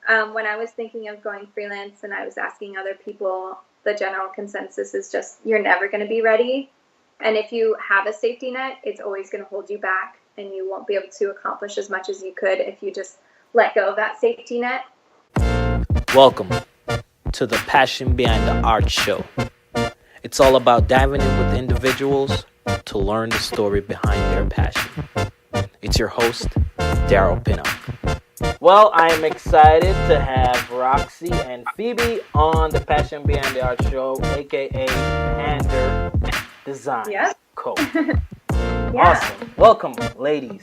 When I was thinking of going freelance and I was asking other people, the general consensus is just you're never going to be ready. And if you have a safety net, it's always going to hold you back and you won't be able to accomplish as much as you could if you just let go of that safety net. Welcome to the Passion Behind the Art Show. It's all about diving in with individuals to learn the story behind their passion. It's your host, Daryl Pinnock. Well, I am excited to have Roxy and Phoebe on the Passion Behind the Art Show, aka Pandr Design Co. Awesome. Welcome, ladies.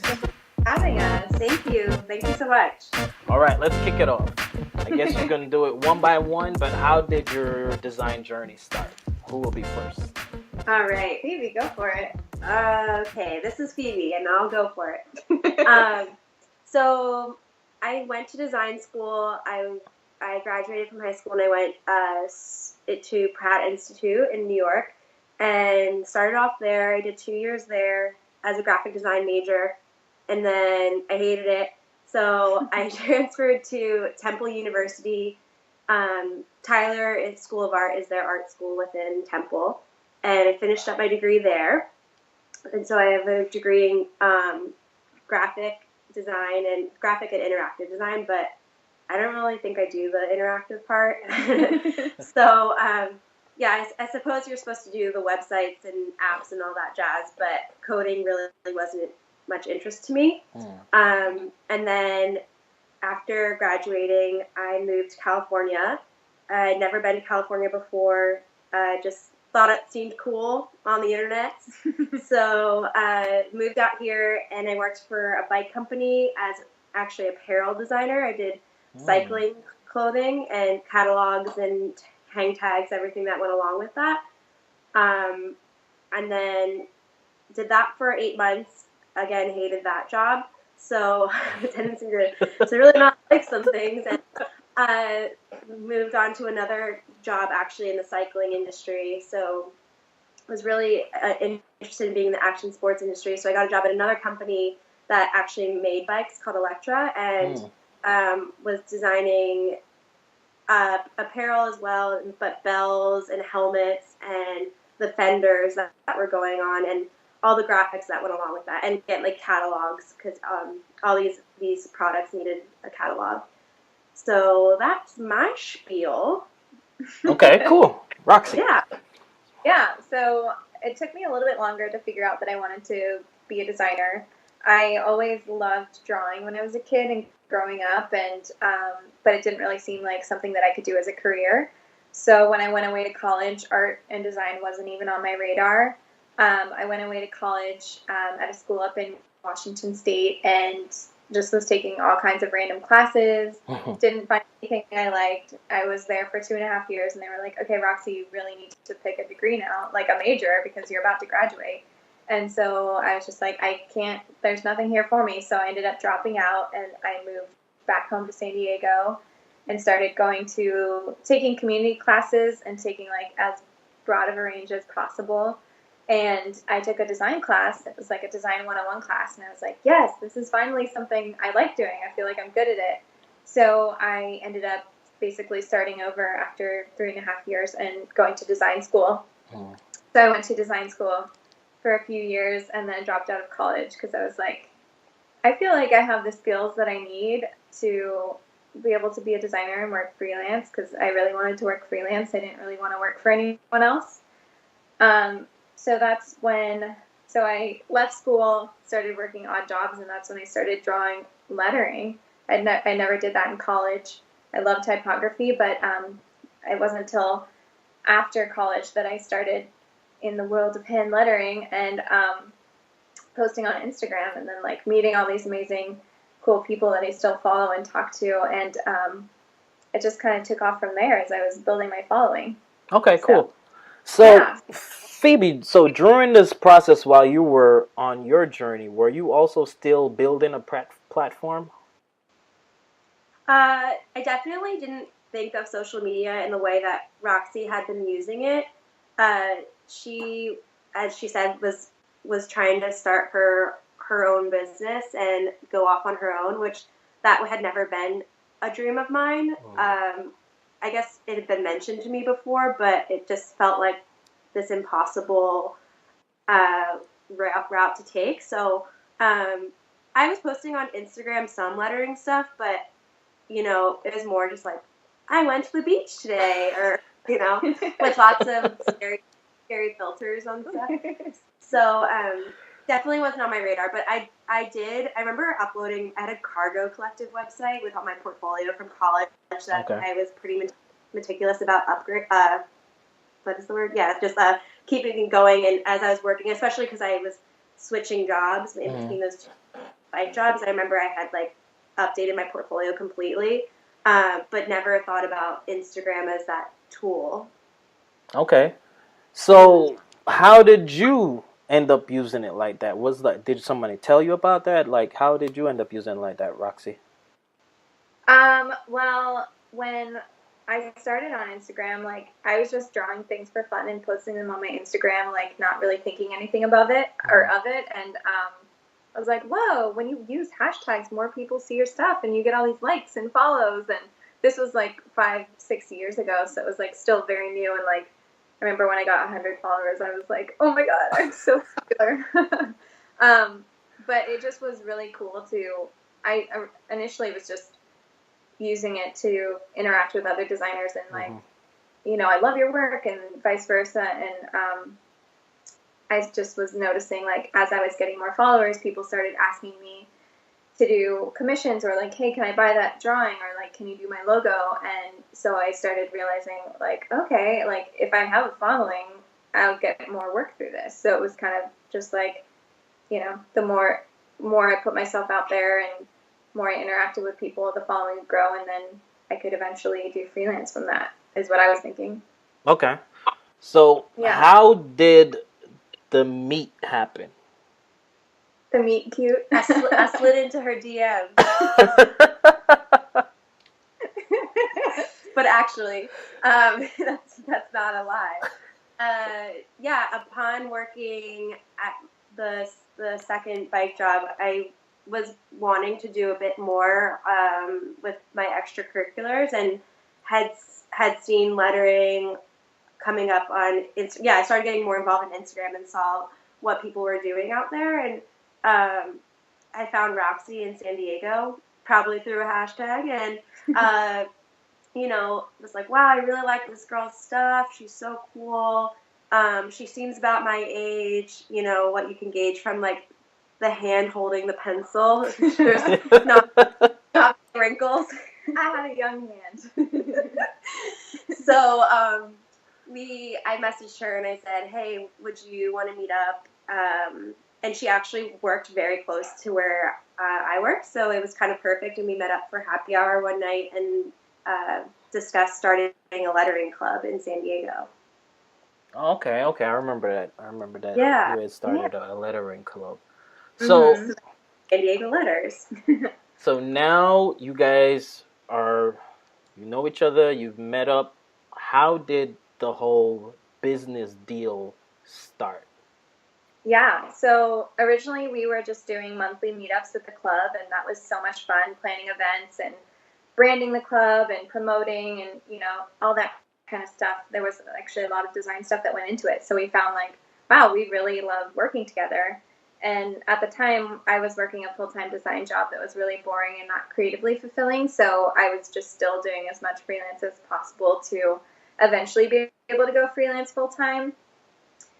Having us. Thank you. Thank you so much. All right, let's kick it off. I guess you're going to do it one by one, but how did your design journey start? Who will be first? All right. Phoebe, go for it. Okay, this is Phoebe, and I'll go for it. So I went to design school. I graduated from high school, and I went to Pratt Institute in New York, and started off there. I did 2 years there as a graphic design major, and then I hated it. So I transferred to Temple University. Tyler School of Art is their art school within Temple, and I finished up my degree there. And so I have a degree in graphic design and graphic and interactive design, but I don't really think I do the interactive part. So yeah, I suppose you're supposed to do the websites and apps and all that jazz, but coding really wasn't much interest to me. And then after graduating, I moved to California. I'd never been to California before. Just thought it seemed cool on the internet. So moved out here, and I worked for a bike company as actually apparel designer. I did cycling clothing and catalogs and hang tags, everything that went along with that. And then did that for 8 months. Again, hated that job. So I have a tendency to really not like some things. And moved on to another job actually in the cycling industry. So I was really interested in being in the action sports industry. So I got a job at another company that actually made bikes called Electra, and was designing apparel as well, but bells and helmets and the fenders that were going on, and all the graphics that went along with that, and get like catalogs, because all these products needed a catalog. So that's my spiel. Okay, cool. Roxy. Yeah, so it took me a little bit longer to figure out that I wanted to be a designer. I always loved drawing when I was a kid and growing up, and but it didn't really seem like something that I could do as a career. So when I went away to college, art and design wasn't even on my radar. I went away to college at a school up in Washington State, and just was taking all kinds of random classes. Didn't find anything I liked. I was there for 2.5 years, and they were like, okay, Roxy, you really need to pick a degree now, like a major, because you're about to graduate. And so I was just like, I can't, there's nothing here for me. So I ended up dropping out, and I moved back home to San Diego and started taking community classes and taking like as broad of a range as possible. And I took a design class. It was like a design 101 class. And I was like, yes, this is finally something I like doing. I feel like I'm good at it. So I ended up basically starting over after 3.5 years and going to design school. So I went to design school for a few years and then dropped out of college because I was like, I feel like I have the skills that I need to be able to be a designer and work freelance, because I really wanted to work freelance. I didn't really want to work for anyone else. So that's when, I left school, started working odd jobs, and that's when I started drawing lettering. I never did that in college. I love typography, but it wasn't until after college that I started in the world of hand lettering and posting on Instagram, and then like meeting all these amazing, cool people that I still follow and talk to, and it just kind of took off from there as I was building my following. Okay, cool. So Phoebe, so during this process while you were on your journey, were you also still building a platform? I definitely didn't think of social media in the way that Roxy had been using it. She, as she said, was trying to start her own business and go off on her own, which that had never been a dream of mine. Mm. I guess it had been mentioned to me before, but it just felt like this impossible route to take. So I was posting on Instagram some lettering stuff, but it was more just like, I went to the beach today, or with lots of scary filters on stuff. So definitely wasn't on my radar, but I remember uploading. I had a cargo collective website with all my portfolio from college that I was pretty meticulous about upgrade. What is the word? Yeah, just keeping it going. And as I was working, especially because I was switching jobs in between those two bike jobs, I remember I had like updated my portfolio completely, but never thought about Instagram as that tool. Okay. So how did you end up using it like that? Did somebody tell you about that? Like, how did you end up using it like that, Roxy? Well, when I started on Instagram, like, I was just drawing things for fun and posting them on my Instagram, like, not really thinking anything of it. And I was like, whoa, when you use hashtags, more people see your stuff and you get all these likes and follows. And this was like 5-6 years ago, so it was like still very new. And like, I remember when I got 100 followers, I was like, oh my god, I'm so popular. But it just was really cool to. I initially was just using it to interact with other designers and like, I love your work and vice versa. And I just was noticing, like, as I was getting more followers, people started asking me to do commissions or like, hey, can I buy that drawing, or like, can you do my logo? And so I started realizing, like, okay, like, if I have a following, I'll get more work through this. So it was kind of just like, the more I put myself out there and more I interacted with people, the following would grow, and then I could eventually do freelance from that, is what I was thinking. Okay. So how did the meet happen? The meet cute. I slid into her DM. But actually, that's not a lie. Upon working at the second bike job, I was wanting to do a bit more with my extracurriculars, and had seen lettering coming up on I started getting more involved in Instagram and saw what people were doing out there, and I found Roxy in San Diego, probably through a hashtag, and was like, wow, I really like this girl's stuff. She's so cool. She seems about my age, what you can gauge from like the hand holding the pencil. There's not wrinkles. I had a young hand. So I messaged her and I said, hey, would you want to meet up? And she actually worked very close to where I work, so it was kind of perfect. And we met up for happy hour one night and discussed starting a lettering club in San Diego. Okay, I remember that. Yeah. You had started a lettering club. So San Diego letters. So now you guys you know each other, you've met up. How did the whole business deal start? Yeah, so originally we were just doing monthly meetups at the club, and that was so much fun, planning events and branding the club and promoting and, all that kind of stuff. There was actually a lot of design stuff that went into it. So we found like, wow, we really love working together. And at the time, I was working a full-time design job that was really boring and not creatively fulfilling. So I was just still doing as much freelance as possible to eventually be able to go freelance full-time.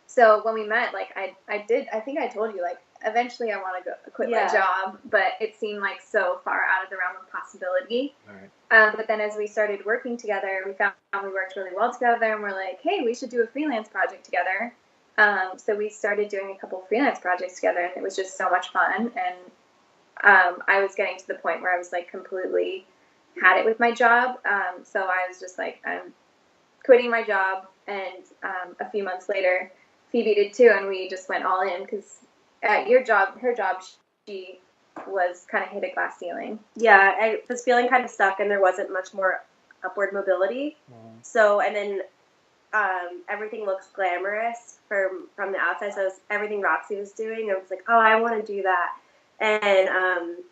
So when we met, like, I think I told you, like, eventually I want to go quit my job, but it seemed like so far out of the realm of possibility. Right. But then as we started working together, we found we worked really well together, and we're like, hey, we should do a freelance project together. So we started doing a couple freelance projects together, and it was just so much fun. And I was getting to the point where I was like completely had it with my job. So I was just like, I'm quitting my job. And a few months later, Phoebe did too, and we just went all in because at her job, she was kind of hit a glass ceiling. Yeah, I was feeling kind of stuck, and there wasn't much more upward mobility. So, and then everything looks glamorous from the outside. So everything Roxy was doing, I was like, oh, I want to do that. And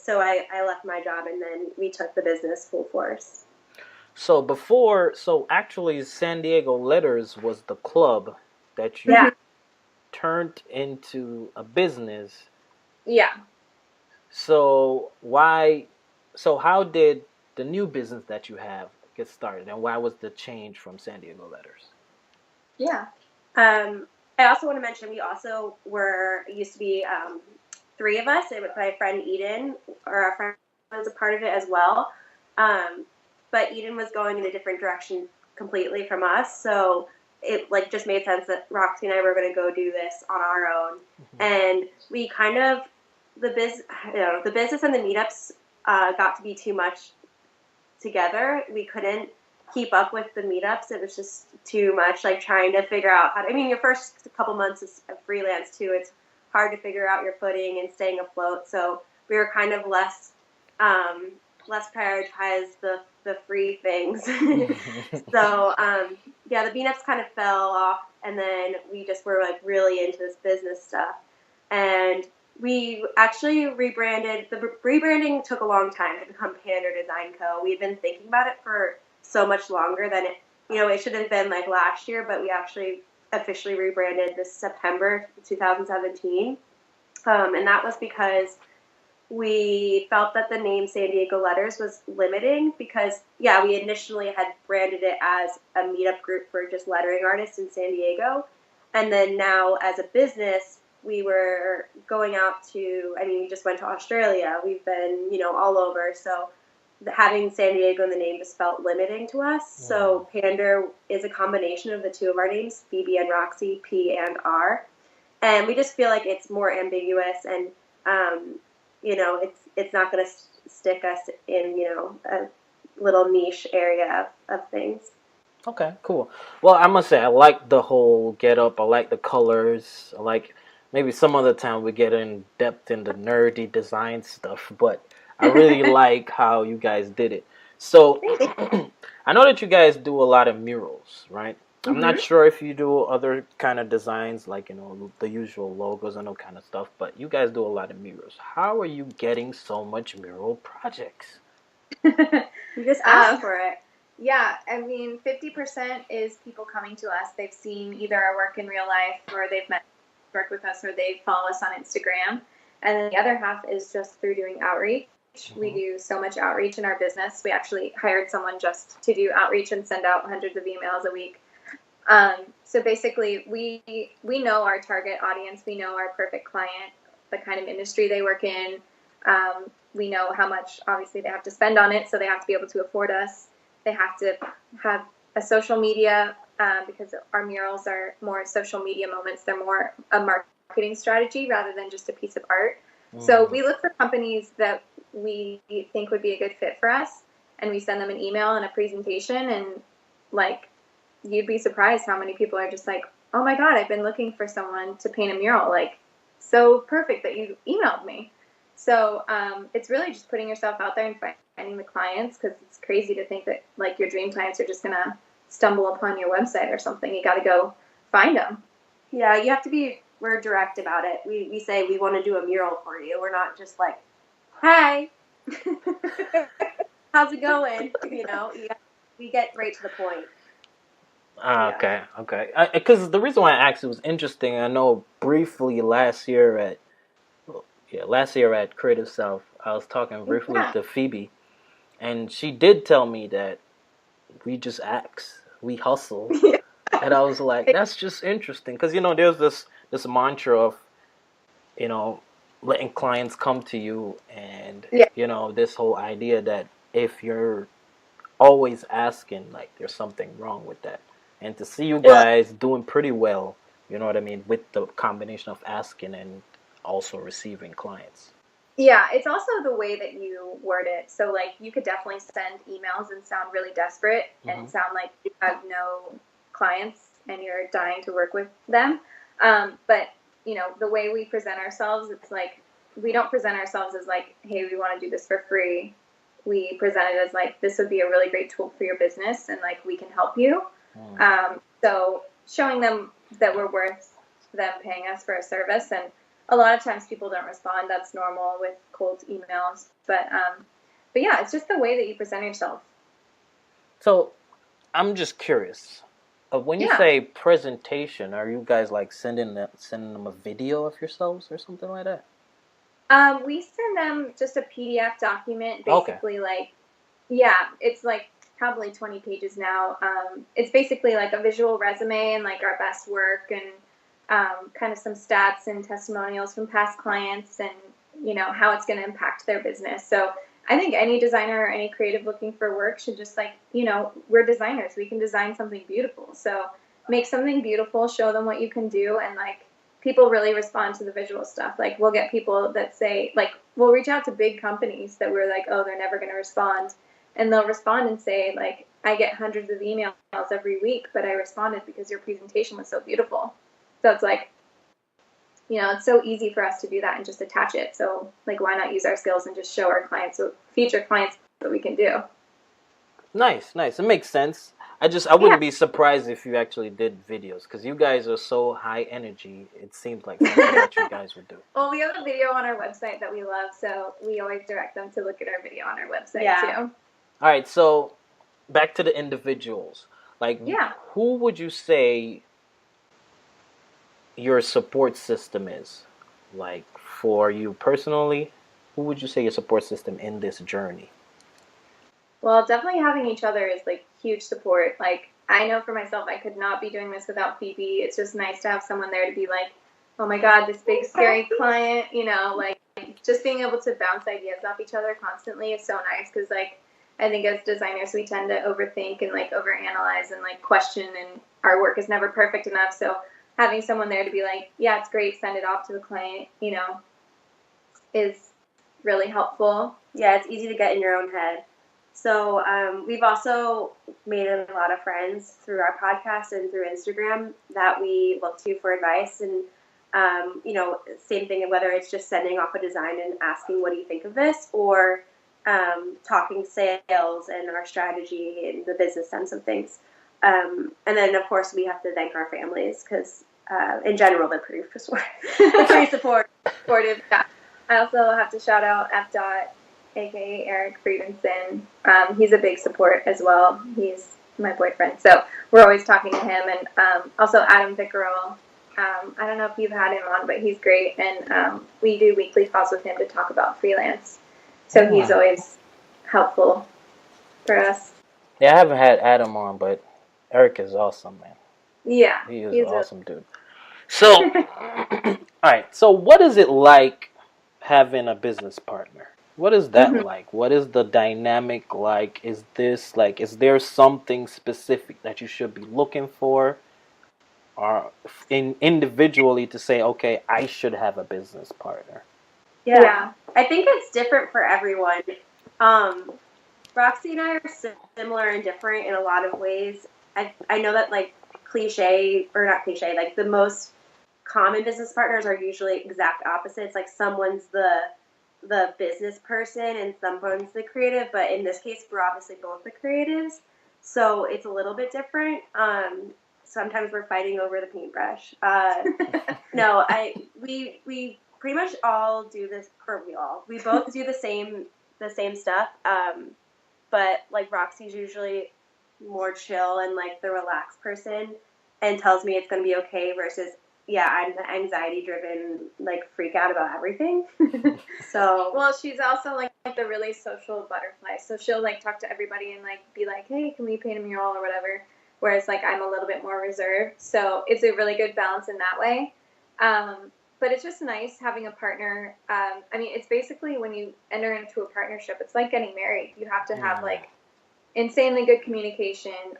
so I left my job, and then we took the business full force. So actually San Diego Letters was the club that you Yeah. turned into a business. Yeah. So how did the new business that you have get started, and why was the change from San Diego Letters? Yeah. I also want to mention we also used to be 3 of us. It was my friend Eden, or our friend was a part of it as well. But Eden was going in a different direction completely from us, so it like just made sense that Roxy and I were going to go do this on our own. Mm-hmm. And we kind of the business and the meetups got to be too much together. We couldn't keep up with the meetups. It was just too much, like trying to figure out how to, I mean, your first couple months is freelance too. It's hard to figure out your footing and staying afloat. So we were kind of less prioritize the free things. So yeah, the meetups kind of fell off, and then we just were like really into this business stuff. And we actually rebranded. The rebranding took a long time to become Pandr Design Co. We've been thinking about it for so much longer than it should have been like last year, but we actually officially rebranded this September 2017. And that was because we felt that the name San Diego Letters was limiting because, yeah, we initially had branded it as a meetup group for just lettering artists in San Diego. And then now as a business, we were going out to, we just went to Australia. We've been, all over. So having San Diego in the name just felt limiting to us. Yeah. So Pandr is a combination of the two of our names, Phoebe and Roxy, P and R. And we just feel like it's more ambiguous and, it's not going to stick us in, a little niche area of things. Okay, cool. Well, I must say, I like the whole get up. I like the colors. I like maybe some other time we get in depth in the nerdy design stuff, but I really like how you guys did it. So I know that you guys do a lot of murals, right? Mm-hmm. I'm not sure if you do other kind of designs like, the usual logos and all kind of stuff, but you guys do a lot of murals. How are you getting so much mural projects? You just asked for it. Yeah, 50% is people coming to us. They've seen either our work in real life or they've worked with us or they follow us on Instagram. And then the other half is just through doing outreach. Mm-hmm. We do so much outreach in our business. We actually hired someone just to do outreach and send out hundreds of emails a week. So basically, we know our target audience. We know our perfect client, the kind of industry they work in. We know how much, obviously, they have to spend on it, so they have to be able to afford us. They have to have a social media because our murals are more social media moments. They're more a marketing strategy rather than just a piece of art. Mm. So we look for companies that we think would be a good fit for us, and we send them an email and a presentation, and you'd be surprised how many people are just like, oh my God, I've been looking for someone to paint a mural. So perfect that you emailed me. So it's really just putting yourself out there and finding the clients, because it's crazy to think that your dream clients are just going to stumble upon your website or something. You got to go find them. Yeah, you have to we're direct about it. We say we want to do a mural for you. We're not just like, hi, how's it going? We get right to the point. Okay. Because the reason why I asked, it was interesting. I know briefly last year at Creative South, I was talking briefly to Phoebe, and she did tell me that we just ask, we hustle, and I was like, that's just interesting, because there's this mantra of letting clients come to you, and this whole idea that if you're always asking, there's something wrong with that. And to see you guys doing pretty well, with the combination of asking and also receiving clients. Yeah, it's also the way that you word it. So, you could definitely send emails and sound really desperate mm-hmm. and sound like you have no clients and you're dying to work with them. But, the way we present ourselves, it's we don't present ourselves as hey, we want to do this for free. We present it as this would be a really great tool for your business and we can help you. So showing them that we're worth them paying us for a service. And a lot of times people don't respond. That's normal with cold emails. But yeah, it's just the way that you present yourself. So I'm just curious. When you Yeah. say presentation, are you guys like sending them a video of yourselves or something like that? We send them just a PDF document, Okay. basically like, yeah, it's like probably 20 pages now. It's basically like a visual resume and like our best work and kind of some stats and testimonials from past clients and, you know, how it's going to impact their business. So I think any designer or any creative looking for work should just like, you know, we're designers. We can design something beautiful. So make something beautiful, show them what you can do, and like people really respond to the visual stuff. Like we'll get people that say, like, we'll reach out to big companies that we're like, oh, they're never going to respond. And they'll respond and say, like, I get hundreds of emails every week, but I responded because your presentation was so beautiful. So it's like, you know, it's so easy for us to do that and just attach it. So, like, why not use our skills and just show our clients, future clients, what we can do? Nice. It makes sense. I wouldn't be surprised if you actually did videos because you guys are so high energy. It seems like something that you guys would do. Well, we have a video on our website that we love, so we always direct them to look at our video on our website too. All right, so back to the individuals. Like, who would you say your support system is? Like, for you personally, who would you say your support system in this journey? Well, definitely having each other is like huge support. Like, I know for myself, I could not be doing this without Phoebe. It's just nice to have someone there to be like, oh my God, this big scary client, you know, like just being able to bounce ideas off each other constantly is so nice because like I think as designers we tend to overthink and like overanalyze and like question, and our work is never perfect enough. So having someone there to be like, yeah, it's great, send it off to the client, you know, is really helpful. Yeah, it's easy to get in your own head. So we've also made a lot of friends through our podcast and through Instagram that we look to for advice. And, you know, same thing, whether it's just sending off a design and asking, what do you think of this? Or talking sales and our strategy and the business sense of things. And then, of course, we have to thank our families because, in general, they're pretty supportive. Yeah. I also have to shout out F. a.k.a. Eric Friedenson. He's a big support as well. He's my boyfriend, so we're always talking to him. And also Adam Vickerell. I don't know if you've had him on, but he's great. And we do weekly calls with him to talk about freelance. So he's always helpful for us. Yeah, I haven't had Adam on, but Eric is awesome, man. Yeah. He is an awesome dude. So, all right. So what is it like having a business partner? What is that like? What is the dynamic like? Is there something specific that you should be looking for? Or individually to say, okay, I should have a business partner? Yeah. I think it's different for everyone. Roxy and I are similar and different in a lot of ways. I know that like like the most common business partners are usually exact opposites. Like someone's the business person and someone's the creative, but in this case we're obviously both the creatives, so it's a little bit different. Sometimes we're fighting over the paintbrush. No, we pretty much all do this, or we both do the same stuff, but like Roxy's usually more chill and like the relaxed person and tells me it's going to be okay versus I'm the anxiety-driven, like, freak out about everything. So, well, she's also like the really social butterfly. So she'll like talk to everybody and like be like, "Hey, can we paint a mural or whatever?" Whereas like I'm a little bit more reserved. So it's a really good balance in that way. But it's just nice having a partner. I mean, it's basically when you enter into a partnership, it's like getting married. You have to have like insanely good communication.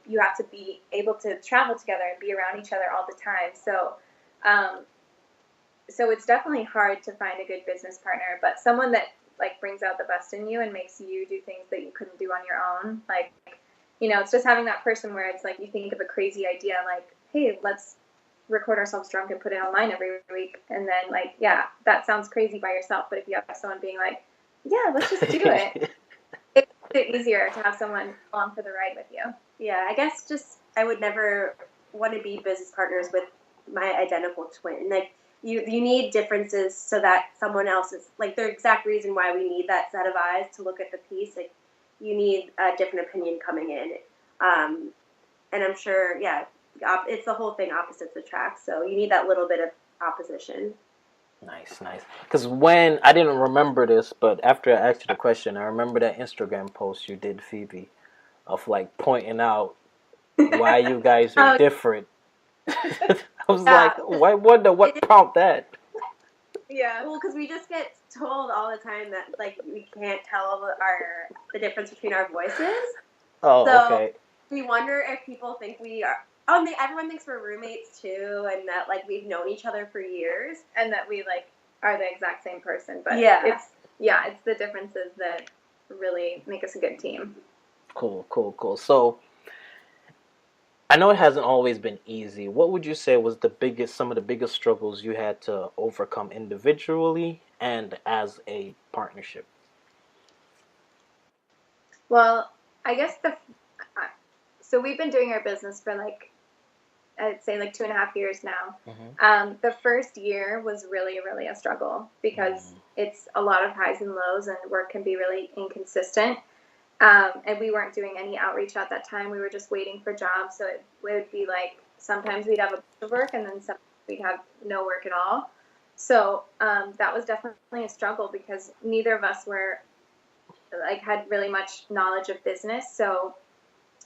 You have to be able to travel together and be around each other all the time. So it's definitely hard to find a good business partner, but someone that like brings out the best in you and makes you do things that you couldn't do on your own. Like, you know, it's just having that person where it's like you think of a crazy idea, like, hey, let's record ourselves drunk and put it online every week. And then like, yeah, that sounds crazy by yourself. But if you have someone being like, yeah, let's just do it. It's easier to have someone along for the ride with you. Yeah, I guess just I would never want to be business partners with my identical twin. Like, you need differences so that someone else is like the exact reason why we need that set of eyes to look at the piece. Like you need a different opinion coming in, and I'm sure, yeah, it's the whole thing, opposites attract. So you need that little bit of opposition. Nice. Because when I didn't remember this, but after I asked you the question, I remember that Instagram post you did, Phoebe, of like pointing out why you guys are different. I was like, I wonder what prompted that. Yeah. Well, because we just get told all the time that like we can't tell the difference between our voices. Oh, so okay. We wonder if people think we are. Everyone thinks we're roommates too, and that like we've known each other for years, and that we like are the exact same person. But yeah, it's the differences that really make us a good team. Cool. So I know it hasn't always been easy. What would you say was some of the biggest struggles you had to overcome individually and as a partnership? Well, I guess so we've been doing our business for like, I'd say like 2.5 years now. Mm-hmm. The first year was really, really a struggle because it's a lot of highs and lows, and work can be really inconsistent. And we weren't doing any outreach at that time. We were just waiting for jobs. So it would be like sometimes we'd have a bunch of work, and then sometimes we'd have no work at all. So that was definitely a struggle because neither of us had really much knowledge of business. So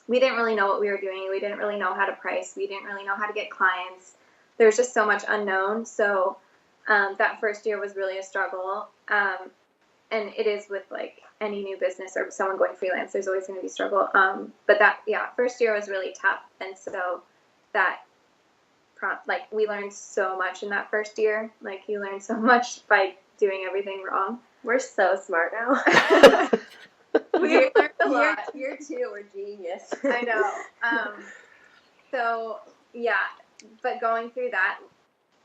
we didn't really know what we were doing. We didn't really know how to price. We didn't really know how to get clients. There was just so much unknown. So that first year was really a struggle. And it is with like any new business or someone going freelance, there's always going to be struggle. But first year was really tough. And so that we learned so much in that first year. Like you learn so much by doing everything wrong. We're so smart now. We learned a lot. Year 2, we're genius. I know. So yeah, but going through that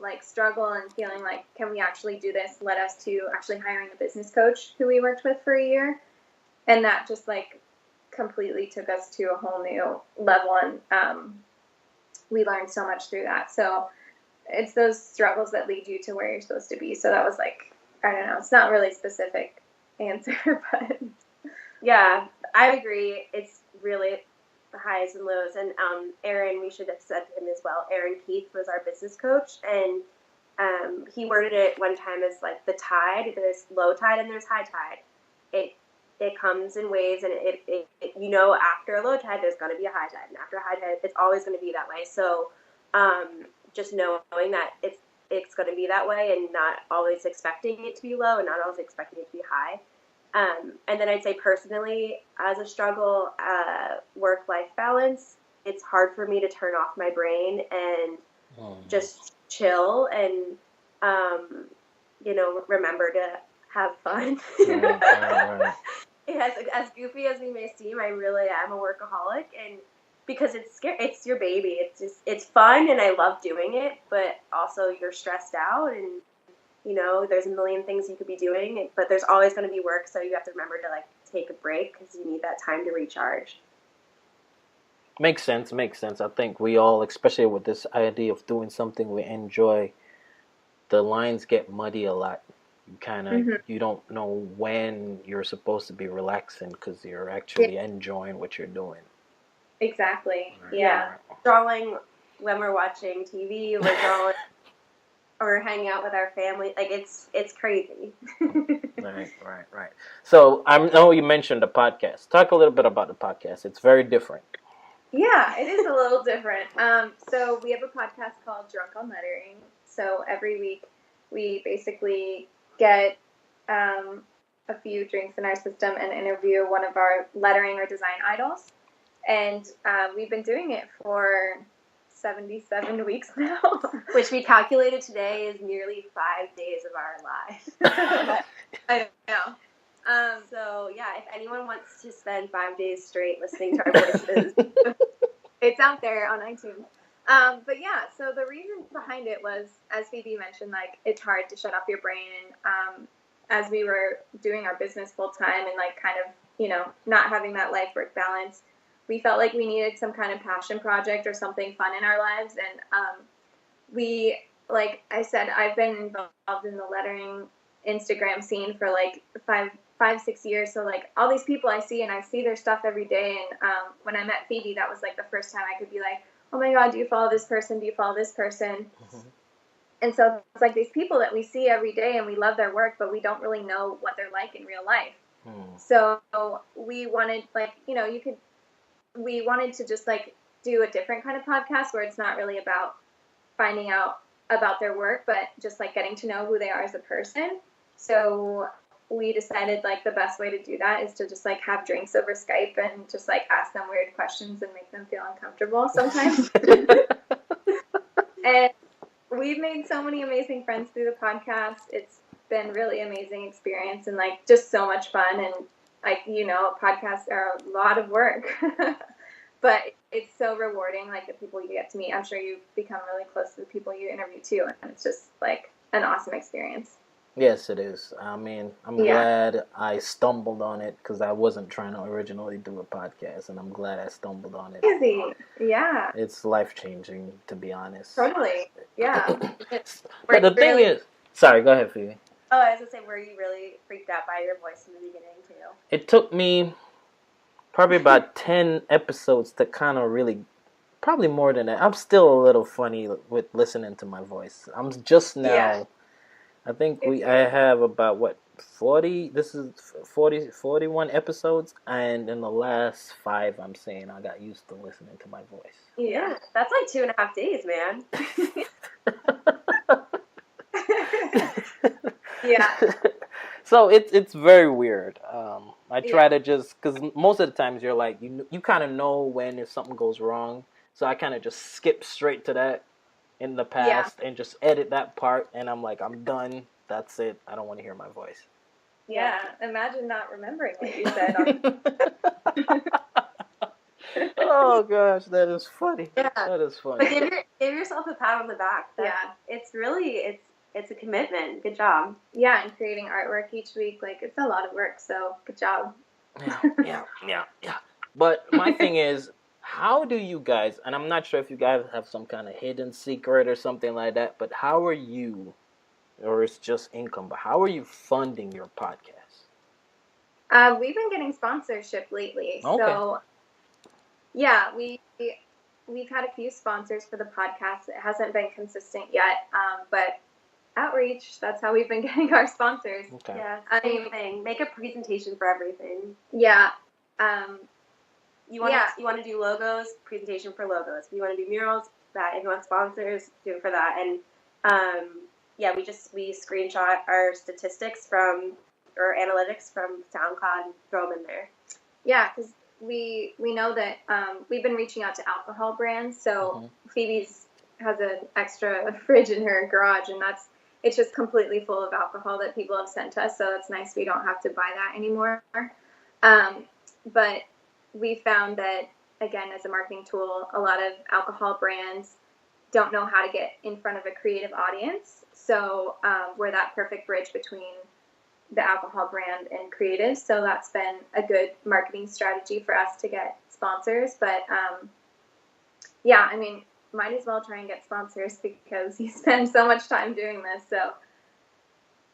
like struggle and feeling like, can we actually do this, led us to actually hiring a business coach who we worked with for a year. And that just like completely took us to a whole new level. And we learned so much through that. So it's those struggles that lead you to where you're supposed to be. So that was like, I don't know, it's not really a specific answer, but yeah, I agree. It's really the highs and lows. And Aaron, we should have said him as well. Aaron Keith was our business coach, and he worded it one time as like the tide. There's low tide and there's high tide. It comes in waves, and it after a low tide there's going to be a high tide, and after a high tide it's always going to be that way. So just knowing that it's going to be that way, and not always expecting it to be low and not always expecting it to be high. And then I'd say personally, as a struggle, work-life balance, it's hard for me to turn off my brain and just chill and, remember to have fun. Right. As goofy as we may seem, I really am a workaholic, and because it's scary, it's your baby. It's fun, and I love doing it, but also you're stressed out, and there's a million things you could be doing, but there's always going to be work, so you have to remember to like take a break because you need that time to recharge. Makes sense. I think we all, especially with this idea of doing something we enjoy, the lines get muddy a lot. You kind of you don't know when you're supposed to be relaxing because you're actually enjoying what you're doing. Exactly. Right. Yeah. Drawing when we're watching TV, we're drawing or hanging out with our family. Like it's crazy. Right. So I know you mentioned the podcast. Talk a little bit about the podcast. It's very different. Yeah, it is a little different. So we have a podcast called Drunk on Lettering. So every week we basically get a few drinks in our system and interview one of our lettering or design idols. And we've been doing it for 77 weeks now. Which we calculated today is nearly 5 days of our lives. I know. So, yeah, if anyone wants to spend 5 days straight listening to our voices, it's out there on iTunes. But yeah, so the reason behind it was, as Phoebe mentioned, like, it's hard to shut off your brain. And as we were doing our business full time and, like, kind of, not having that life-work balance, we felt like we needed some kind of passion project or something fun in our lives. And we like I said, I've been involved in the lettering Instagram scene for like five, 6 years. So like all these people I see, and I see their stuff every day. And when I met Phoebe, that was like the first time I could be like, oh my God, do you follow this person? Do you follow this person? Mm-hmm. And so it's like these people that we see every day and we love their work, but we don't really know what they're like in real life. So we wanted, like, you know, we wanted to just like do a different kind of podcast where it's not really about finding out about their work, but just like getting to know who they are as a person. So we decided like the best way to do that is to just like have drinks over Skype and just like ask them weird questions and make them feel uncomfortable sometimes. And we've made so many amazing friends through the podcast. It's been really amazing experience and like just so much fun. And like, you know, podcasts are a lot of work, but it's so rewarding. Like the people you get to meet, I'm sure you become really close to the people you interview too. And it's just like an awesome experience. Yes, it is. I mean, I'm glad I stumbled on it because I wasn't trying to originally do a podcast, and I'm glad I stumbled on it. Easy. Yeah. It's life-changing, to be honest. Totally. Yeah. But the thing is... Sorry, go ahead, Phoebe. Oh, I was going to say, were you really freaked out by your voice in the beginning, too? It took me probably about 10 episodes to kind of really... Probably more than that. I'm still a little funny with listening to my voice. I'm just now... Yeah. I think I have about 41 episodes, and in the last 5 I'm saying I got used to listening to my voice. Yeah, that's like 2.5 days, man. Yeah. So it's very weird. I try to just, because most of the times you're like, you kind of know when if something goes wrong, so I kind of just skip straight to that in the past and just edit that part, and I'm like, I'm done. That's it. I don't want to hear my voice. Yeah, imagine not remembering what you said. Oh gosh, that is funny. Yeah, that is funny. But give yourself a pat on the back. It's really it's a commitment. Good job. Yeah, and creating artwork each week, like it's a lot of work. So good job. Yeah. But my thing is, how do you guys, and I'm not sure if you guys have some kind of hidden secret or something like that, but how are you, or it's just income, but how are you funding your podcast? We've been getting sponsorship lately. Okay. So, yeah, we've had a few sponsors for the podcast. It hasn't been consistent yet, but outreach, that's how we've been getting our sponsors. Okay. Yeah, same thing. Make a presentation for everything. Yeah. You want to do logos, presentation for logos. If you want to do murals, that. If you want sponsors, do it for that. And we screenshot our statistics or analytics from SoundCloud and throw them in there. Yeah, because we know that we've been reaching out to alcohol brands. So Phoebe's has an extra fridge in her garage, and it's just completely full of alcohol that people have sent us. So it's nice we don't have to buy that anymore. But we found that, again, as a marketing tool, a lot of alcohol brands don't know how to get in front of a creative audience. So we're that perfect bridge between the alcohol brand and creatives. So that's been a good marketing strategy for us to get sponsors. But I mean, might as well try and get sponsors because you spend so much time doing this. So,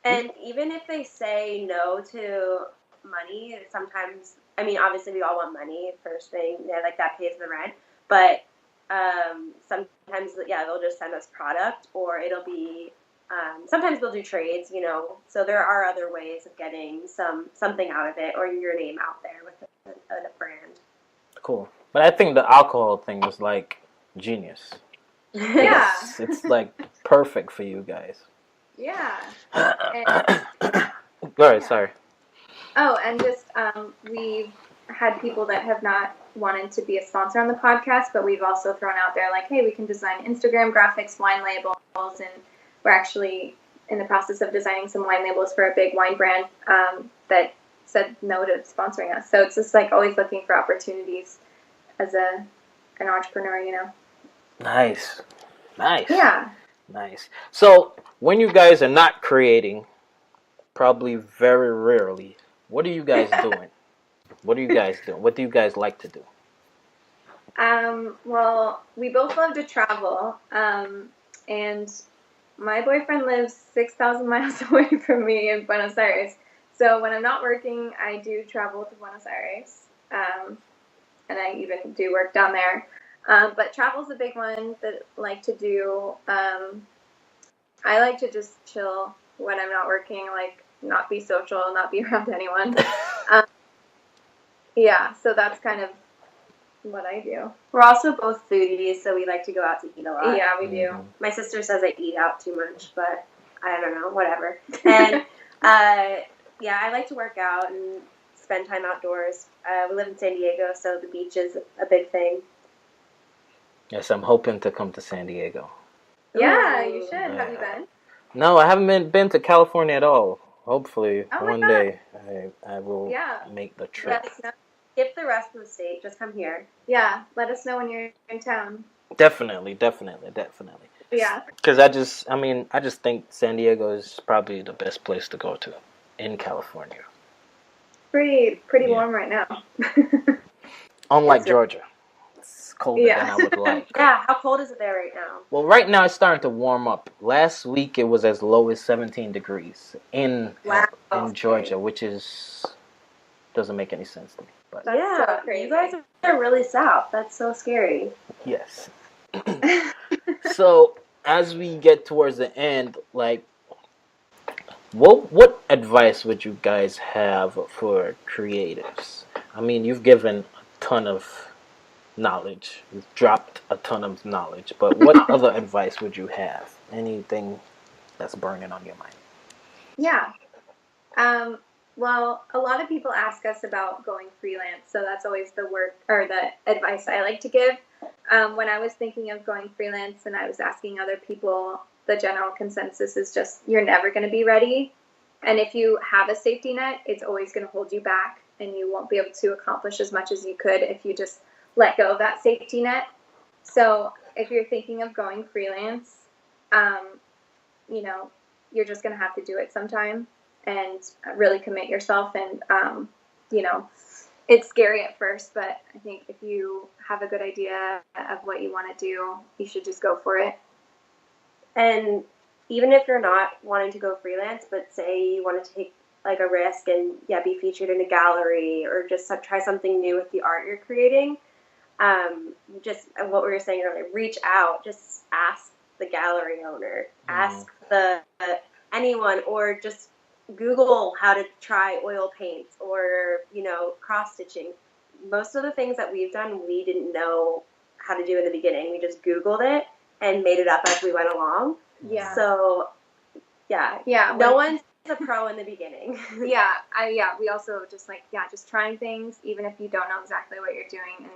and even if they say no to money, sometimes, I mean, obviously we all want money, first thing, like that pays the rent, but sometimes, they'll just send us product, or it'll be, sometimes they'll do trades, so there are other ways of getting something out of it, or your name out there with a brand. Cool. But I think the alcohol thing was like genius. Yeah. It's like perfect for you guys. Yeah. Alright, sorry. Oh, and just we've had people that have not wanted to be a sponsor on the podcast, but we've also thrown out there like, hey, we can design Instagram graphics, wine labels, and we're actually in the process of designing some wine labels for a big wine brand that said no to sponsoring us. So it's just like always looking for opportunities as an entrepreneur, Nice. Yeah. Nice. So when you guys are not creating, probably very rarely, what are you guys doing? What are you guys doing? What do you guys like to do? Well, we both love to travel, and My boyfriend lives 6,000 miles away from me in Buenos Aires. So when I'm not working, I do travel to Buenos Aires. And I even do work down there. But travel's a big one that I like to do. I like to just chill when I'm not working, like not be social, not be around anyone. Yeah, so that's kind of what I do. We're also both foodies, so we like to go out to eat a lot. Yeah, we do. My sister says I eat out too much, but I don't know, whatever. And yeah, I like to work out and spend time outdoors. We live in San Diego, so the beach is a big thing. Yes, I'm hoping to come to San Diego. Yeah, you should. Have you been? No, I haven't been to California at all. Hopefully, one day I will make the trip. Skip the rest of the state. Just come here. Yeah, let us know when you're in town. Definitely. Yeah. Because I just think San Diego is probably the best place to go to in California. Pretty warm right now. Unlike Georgia. It's colder than I would like. Yeah, how cold is it there right now? Well, right now it's starting to warm up. Last week it was as low as 17 degrees in Georgia, which doesn't make any sense to me. But yeah, so you guys are really south. That's so scary. Yes. So as we get towards the end, like, what advice would you guys have for creatives? I mean, you've given a ton of knowledge. You've dropped a ton of knowledge. But what other advice would you have? Anything that's burning on your mind? Yeah. Well, a lot of people ask us about going freelance, so that's always the advice I like to give. When I was thinking of going freelance and I was asking other people, the general consensus is just you're never going to be ready. And if you have a safety net, it's always going to hold you back, and you won't be able to accomplish as much as you could if you just let go of that safety net. So if you're thinking of going freelance, you're just going to have to do it sometime and really commit yourself. And, it's scary at first, but I think if you have a good idea of what you want to do, you should just go for it. And even if you're not wanting to go freelance, but say you want to take like a risk and be featured in a gallery or just try something new with the art you're creating, just what we were saying earlier, reach out, just ask the gallery owner, ask anyone, or just Google how to try oil paints or, cross stitching. Most of the things that we've done, we didn't know how to do in the beginning. We just Googled it and made it up as we went along. Yeah. So, no one's a pro in the beginning. We also just just trying things, even if you don't know exactly what you're doing. And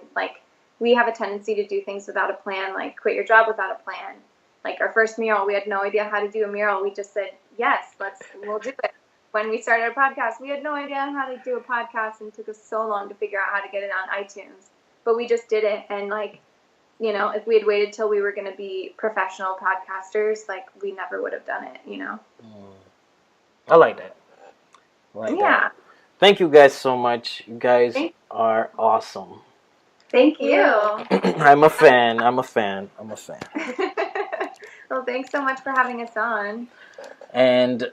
we have a tendency to do things without a plan, like quit your job without a plan. Like our first mural, we had no idea how to do a mural. We just said, yes, we'll do it. When we started our podcast, we had no idea how to do a podcast, and it took us so long to figure out how to get it on iTunes. But we just did it, and if we had waited till we were going to be professional podcasters, we never would have done it, I like that. That. Thank you guys so much. You guys are awesome. Thank you. I'm a fan. Well, thanks so much for having us on. And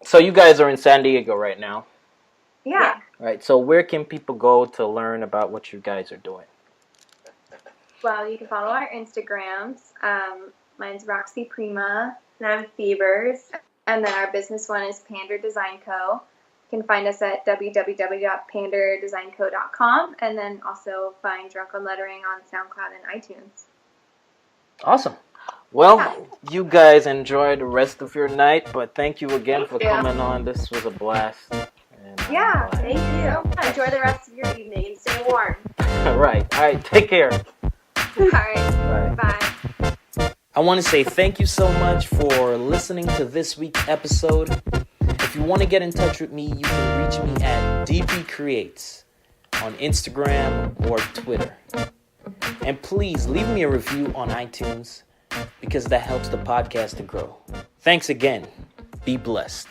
so you guys are in San Diego right now. Yeah. Right. So where can people go to learn about what you guys are doing? Well, you can follow our Instagrams. Mine's Roxy Prima. And I'm Fevers. And then our business one is Pandr Design Co. You can find us at www.pandrdesignco.com, and then also find Drunk on Lettering on SoundCloud and iTunes. Awesome. Well, you guys enjoy the rest of your night, but thank you again for coming on. This was a blast. And thank you. Enjoy the rest of your evening and stay warm. All right. Take care. All right. Bye. I want to say thank you so much for listening to this week's episode. If you want to get in touch with me, you can reach me at DPCREATES on Instagram or Twitter. And please leave me a review on iTunes, because that helps the podcast to grow. Thanks again. Be blessed.